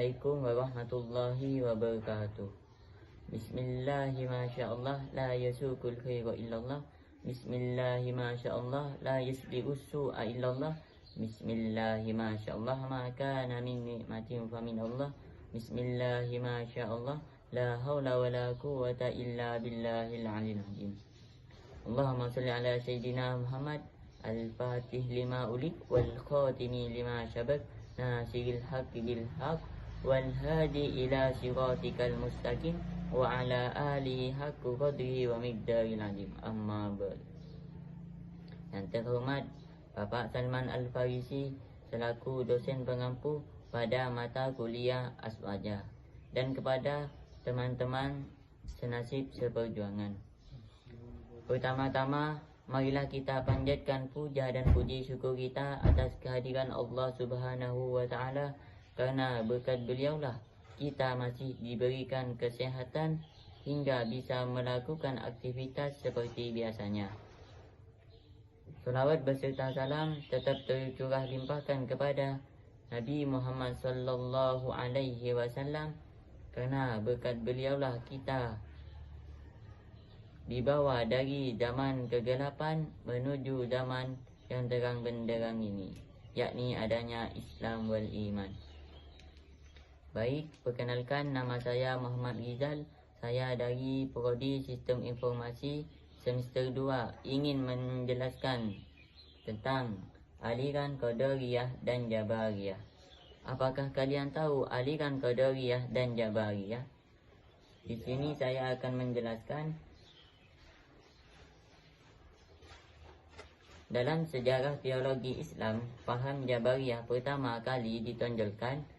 Assalamualaikum warahmatullahi wabarakatuh. Bismillahi masyaallah la yasukul khaira illallah. Bismillahi masyaallah la yasbiqus su'a illallah. Bismillahi masyaallah ma kana min nikmatin fa min Allah. Bismillahi masyaallah la haula wala quwwata illa billahil aliyyil azim. Allahumma shalli ala sayyidina Muhammad al-fatih lima ulik wal khatimi lima syabak nasiril haqqi bil haqq wal hadi ila siratikal mustaqim wa ala alihi haqqu qadrihi wa miqdaril azim. Amma ba'd. Yang terhormat Bapak Salman Al-Farisi selaku dosen pengampu pada mata kuliah Aswaja, dan kepada teman-teman senasib seperjuangan. Pertama-tama, marilah kita panjatkan puja dan puji syukur kita atas kehadiran Allah Subhanahu wa Ta'ala, karena berkat beliaulah kita masih diberikan kesehatan hingga bisa melakukan aktivitas seperti biasanya. Salawat beserta salam tetap tercurah limpahkan kepada Nabi Muhammad sallallahu alaihi wasallam, karena berkat beliaulah kita dibawa dari zaman kegelapan menuju zaman yang terang benderang ini, yakni adanya Islam wal iman. Baik, perkenalkan, nama saya Muhammad Rizal. Saya dari Prodi Sistem Informasi semester 2 ingin menjelaskan tentang aliran Qadariyah dan Jabariyah. Apakah kalian tahu aliran Qadariyah dan Jabariyah? Di sini saya akan menjelaskan. Dalam sejarah teologi Islam, faham Jabariyah pertama kali ditonjolkan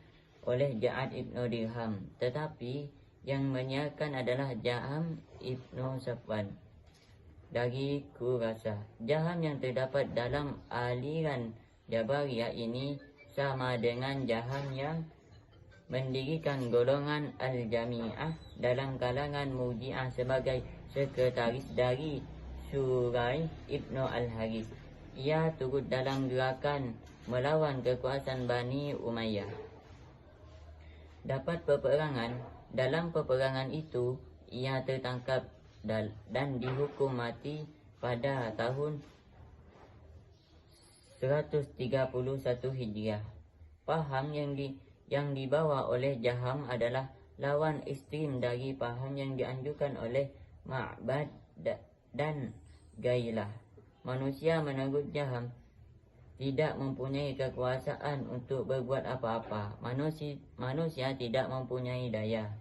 oleh Ja'ad Ibn Dirham, tetapi yang menyiarkan adalah Jaham Ibn Safwan dari Khurasan. Jaham yang terdapat dalam aliran Jabariyah ini sama dengan Jaham yang mendirikan golongan Al-Jami'ah dalam kalangan Murji'ah sebagai sekretaris dari Surai Ibn Al-Haris. Ia turut dalam gerakan melawan kekuasaan Bani Umayyah. Dapat peperangan. Dalam peperangan itu, ia tertangkap dan dihukum mati pada tahun 131 Hijriah. Paham yang dibawa oleh Jaham adalah lawan ekstrim dari paham yang dianjurkan oleh Ma'bad dan Gailah. Manusia menurut Jaham tidak mempunyai kekuasaan untuk berbuat apa-apa. Manusia tidak mempunyai daya,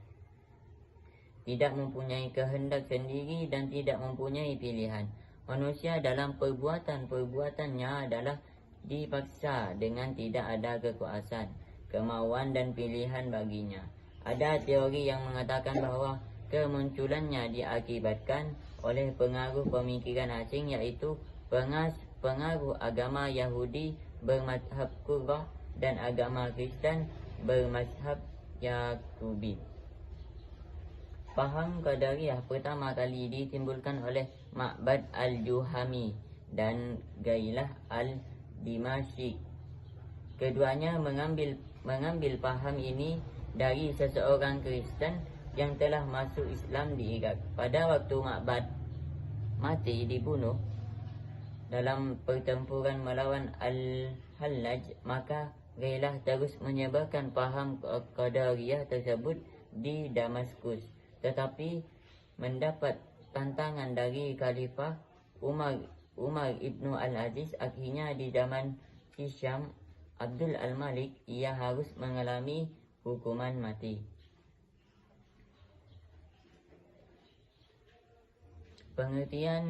tidak mempunyai kehendak sendiri, dan tidak mempunyai pilihan. Manusia dalam perbuatannya adalah dipaksa dengan tidak ada kekuasaan, kemauan dan pilihan baginya. Ada teori yang mengatakan bahawa kemunculannya diakibatkan oleh pengaruh pemikiran asing, yaitu pengaruh agama Yahudi bermazhab Qurrah dan agama Kristen bermazhab Yaqubi. Faham Qadariyah pertama kali ditimbulkan oleh Ma'bad Al-Juhami dan Gailah Al-Dimashq. Keduanya mengambil paham ini dari seseorang Kristen yang telah masuk Islam di Iraq. Pada waktu Ma'bad mati dibunuh dalam pertempuran melawan Al-Hallaj, maka Gailah terus menyebarkan paham Qadariyah tersebut di Damaskus, tetapi mendapat tantangan dari Khalifah Umar Ibn Al-Aziz. Akhirnya di zaman Hisham Abdul Al-Malik, ia harus mengalami hukuman mati. Pengertian.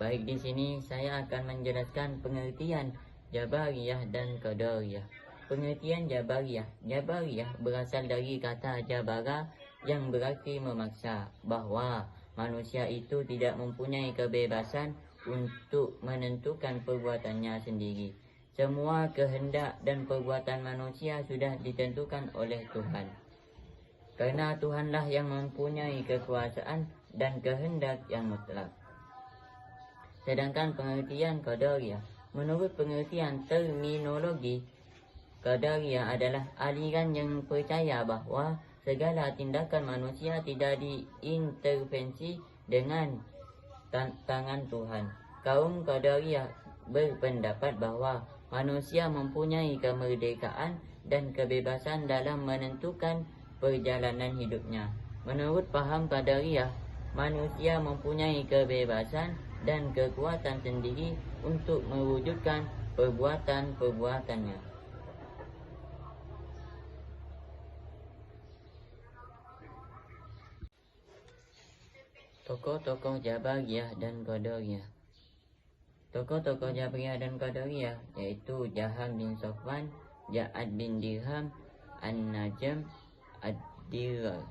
Baik, di sini saya akan menjelaskan pengertian Jabariyah dan Qadariyah. Pengertian Jabariyah. Jabariyah berasal dari kata jabara yang berarti memaksa, bahwa manusia itu tidak mempunyai kebebasan untuk menentukan perbuatannya sendiri. Semua kehendak dan perbuatan manusia sudah ditentukan oleh Tuhan, karena Tuhanlah yang mempunyai kekuasaan dan kehendak yang mutlak. Sedangkan pengertian Qadariyah, menurut pengertian terminologi Qadariyah adalah aliran yang percaya bahawa segala tindakan manusia tidak diintervensi dengan tangan Tuhan. Kaum Qadariyah berpendapat bahawa manusia mempunyai kemerdekaan dan kebebasan dalam menentukan perjalanan hidupnya. Menurut faham Qadariyah, manusia mempunyai kebebasan dan kekuatan sendiri untuk mewujudkan perbuatan-perbuatannya. Tokoh-tokoh Jabariyah dan Qadariyah. Tokoh-tokoh Jabariyah dan Qadariyah yaitu Jaham bin Safwan, Ja'ad bin Dirham, An-Najm, Ad-Dirar.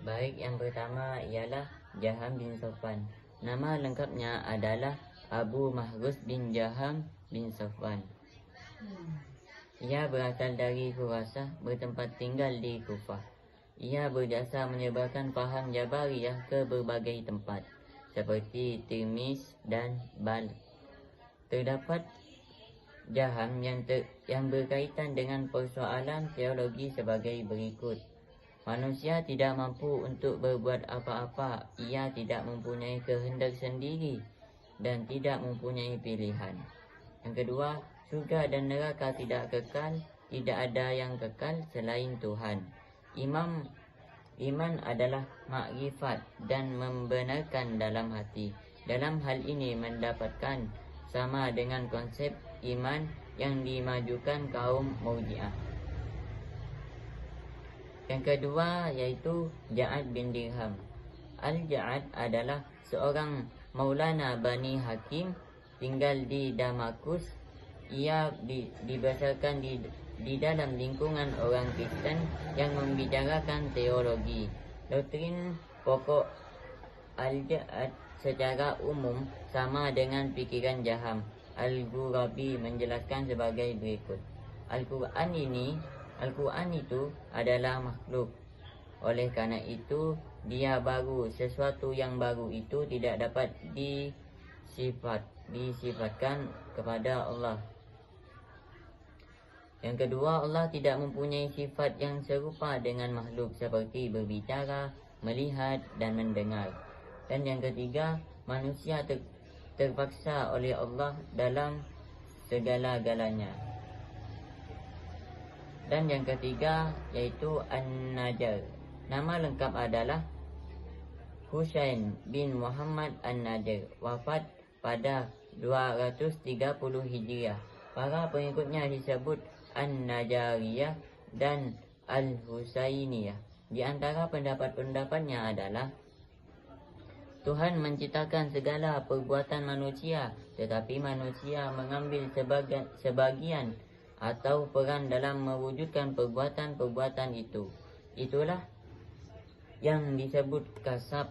Baik, yang pertama ialah Jaham bin Safwan. Nama lengkapnya adalah Abu Mahrus bin Jaham bin Safwan. Ia berasal dari Khurasah, bertempat tinggal di Kufah. Ia berjasa menyebarkan faham Jabariyah ke berbagai tempat, seperti Tirmiz dan Balkh. Terdapat Jaham yang berkaitan dengan persoalan teologi sebagai berikut. Manusia tidak mampu untuk berbuat apa-apa. Ia tidak mempunyai kehendak sendiri dan tidak mempunyai pilihan. Yang kedua, surga dan neraka tidak kekal, tidak ada yang kekal selain Tuhan. Iman adalah makrifat dan membenarkan dalam hati. Dalam hal ini mendapatkan sama dengan konsep iman yang dimajukan kaum Murji'ah. Yang kedua yaitu Ja'ad bin Dirham. Al-Ja'ad adalah seorang Maulana Bani Hakim, tinggal di Damaskus. Ia dibesarkan di dalam lingkungan orang Kristen yang membicarakan teologi. Doktrin pokok Al-Ja'ad secara umum sama dengan pikiran Jaham. Al-Ghurabi menjelaskan sebagai berikut. Al-Quran itu adalah makhluk. Oleh karena itu, dia baru. Sesuatu yang baru itu tidak dapat disifatkan kepada Allah. Yang kedua, Allah tidak mempunyai sifat yang serupa dengan makhluk seperti berbicara, melihat dan mendengar. Dan yang ketiga, manusia terpaksa oleh Allah dalam segala-galanya. Dan yang ketiga yaitu An-Najjar. Nama lengkap adalah Husain bin Muhammad An-Najjar, wafat pada 230 Hijriah. Para pengikutnya disebut An-Najjariyah dan Al-Husainiyah. Di antara pendapat-pendapatnya adalah Tuhan menciptakan segala perbuatan manusia, tetapi manusia mengambil sebagian atau peran dalam mewujudkan perbuatan-perbuatan itu. Itulah yang disebut kasab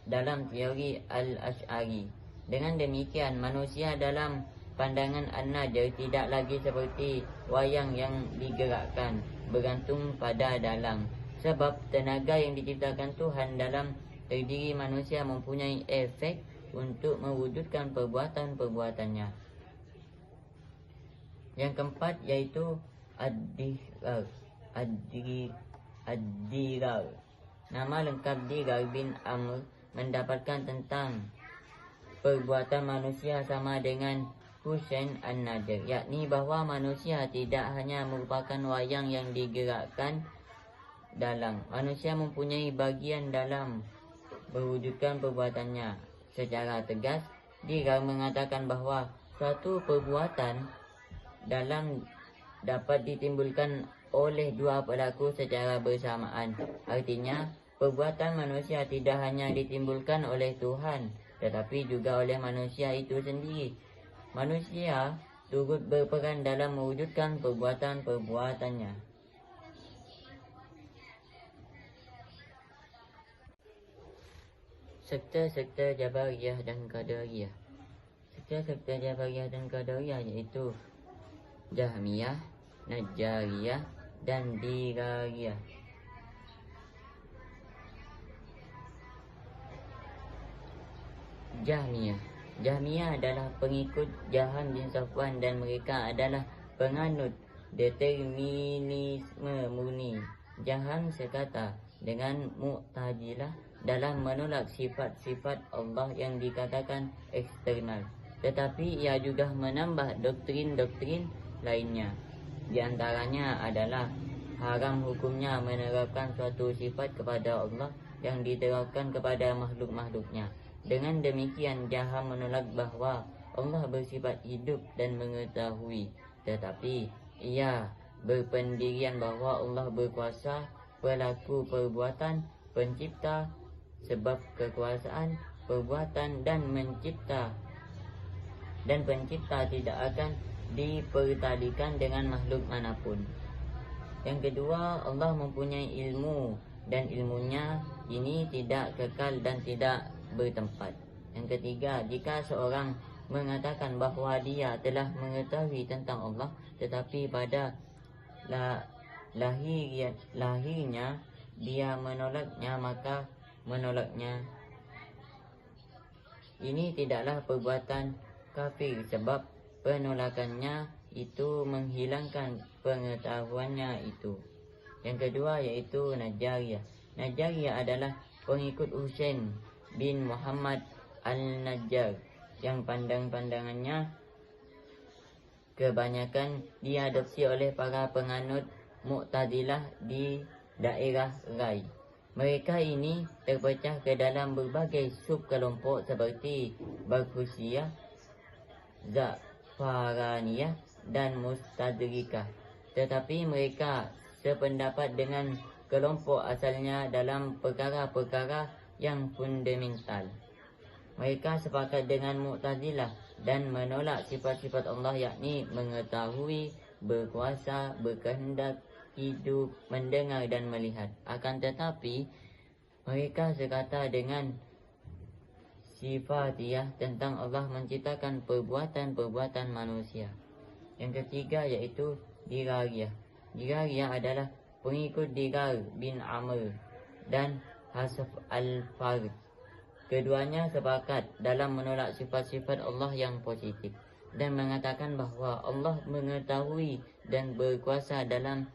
dalam teori Al-Ash'ari. Dengan demikian, manusia dalam pandangan An-Najjar tidak lagi seperti wayang yang digerakkan, bergantung pada dalang. Sebab tenaga yang diciptakan Tuhan dalam diri manusia mempunyai efek untuk mewujudkan perbuatan-perbuatannya. Yang keempat yaitu Ad-Dirar. Nama lengkap Dirar bin Amr mendapatkan tentang perbuatan manusia sama dengan Husain An-Najjar, yakni bahawa manusia tidak hanya merupakan wayang yang digerakkan dalang. Manusia mempunyai bagian dalam mewujudkan perbuatannya. Secara tegas, Dirar mengatakan bahawa suatu perbuatan dalang dapat ditimbulkan oleh dua pelaku secara bersamaan. Artinya, perbuatan manusia tidak hanya ditimbulkan oleh Tuhan, tetapi juga oleh manusia itu sendiri. Manusia turut berperan dalam mewujudkan perbuatan-perbuatannya. Sekte-sekte Jabariyah dan Qadariyah. Sekte-sekte Jabariyah dan Qadariyah iaitu Jahmiyah, Najjariyah dan Dirariyah. Jahmiyah. Jahmiyah adalah pengikut Jaham bin Safwan dan mereka adalah penganut determinisme murni. Jaham sekata dengan Mu'tazilah dalam menolak sifat-sifat Allah yang dikatakan eksternal. Tetapi ia juga menambah doktrin-doktrin lainnya. Di antaranya adalah haram hukumnya menerapkan suatu sifat kepada Allah yang diterapkan kepada makhluk-makhluknya. Dengan demikian Jaham menolak bahawa Allah bersifat hidup dan mengetahui. Tetapi ia berpendirian bahawa Allah berkuasa, pelaku perbuatan, pencipta, sebab kekuasaan, perbuatan dan pencipta tidak akan dipertalikan dengan makhluk manapun. Yang kedua, Allah mempunyai ilmu dan ilmunya ini tidak kekal dan tidak bertempat. Yang ketiga, jika seorang mengatakan bahawa dia telah mengetahui tentang Allah tetapi pada lahirnya dia menolaknya, maka menolaknya ini tidaklah perbuatan kafir, sebab penolakannya itu menghilangkan pengetahuannya itu. Yang kedua yaitu Najjariyah. Najjariyah adalah pengikut Husain bin Muhammad al-Najjar yang pandangannya kebanyakan diadopsi oleh para penganut Mu'tazilah di daerah Rai. Mereka ini terpecah ke dalam berbagai subkelompok seperti Barkusiyah, Za'faraniyah dan Mustadrikah. Tetapi mereka sependapat dengan kelompok asalnya dalam perkara-perkara yang fundamental. Mereka sepakat dengan Mu'tazilah dan menolak sifat-sifat Allah, yakni mengetahui, berkuasa, berkehendak, hidup, mendengar dan melihat. Akan tetapi mereka sekata dengan sifatiyah tentang Allah menciptakan perbuatan-perbuatan manusia. Yang ketiga yaitu Dirariyah. Dirariyah adalah pengikut Dirar bin Amr dan Hasaf al-Fard. Keduanya sepakat dalam menolak sifat-sifat Allah yang positif dan mengatakan bahawa Allah mengetahui dan berkuasa dalam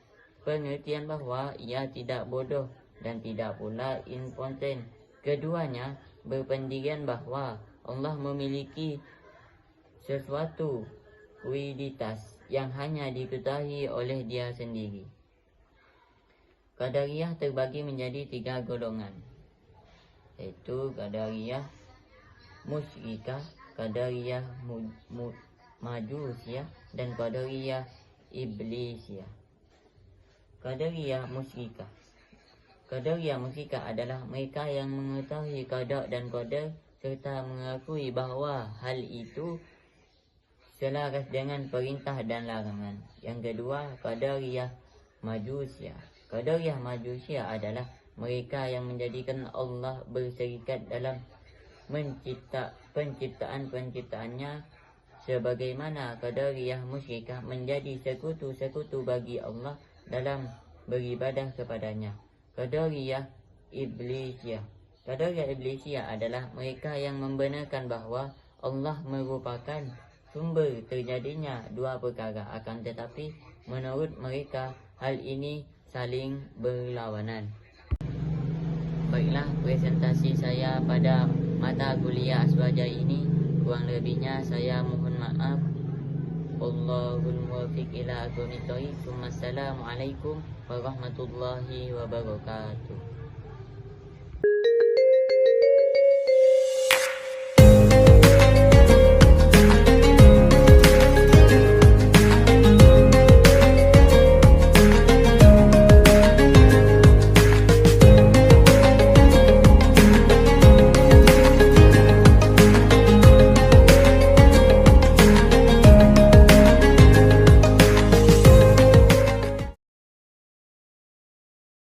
pengertian bahawa ia tidak bodoh dan tidak pula impoten. Keduanya berpendirian bahawa Allah memiliki sesuatu kualitas yang hanya diketahui oleh Dia sendiri. Qadariyah terbagi menjadi 3 golongan, yaitu Qadariyah Musyrikah, Qadariyah Majusiyah dan Qadariyah Iblisiyah. Qadariyah Musyrikah. Qadariyah Musyrikah adalah mereka yang mengetahui qada dan qadar serta mengakui bahawa hal itu selaras dengan perintah dan larangan. Yang kedua, Qadariyah Majusiyah. Qadariyah Majusiyah adalah mereka yang menjadikan Allah berserikat dalam penciptaan-penciptaannya, sebagaimana Qadariyah Musyrikah menjadi sekutu-sekutu bagi Allah dalam beribadah kepadanya. Qadariyah Iblisiyah. Qadariyah Iblisiyah adalah mereka yang membenarkan bahawa Allah merupakan sumber terjadinya dua perkara, akan tetapi menurut mereka hal ini saling berlawanan. Baiklah, presentasi saya pada mata kuliah Aswaja ini, kurang lebihnya saya mohon maaf. Wallahul muwaffiq ila aqwamit thoriq. Wassalamualaikum warahmatullahi wabarakatuh.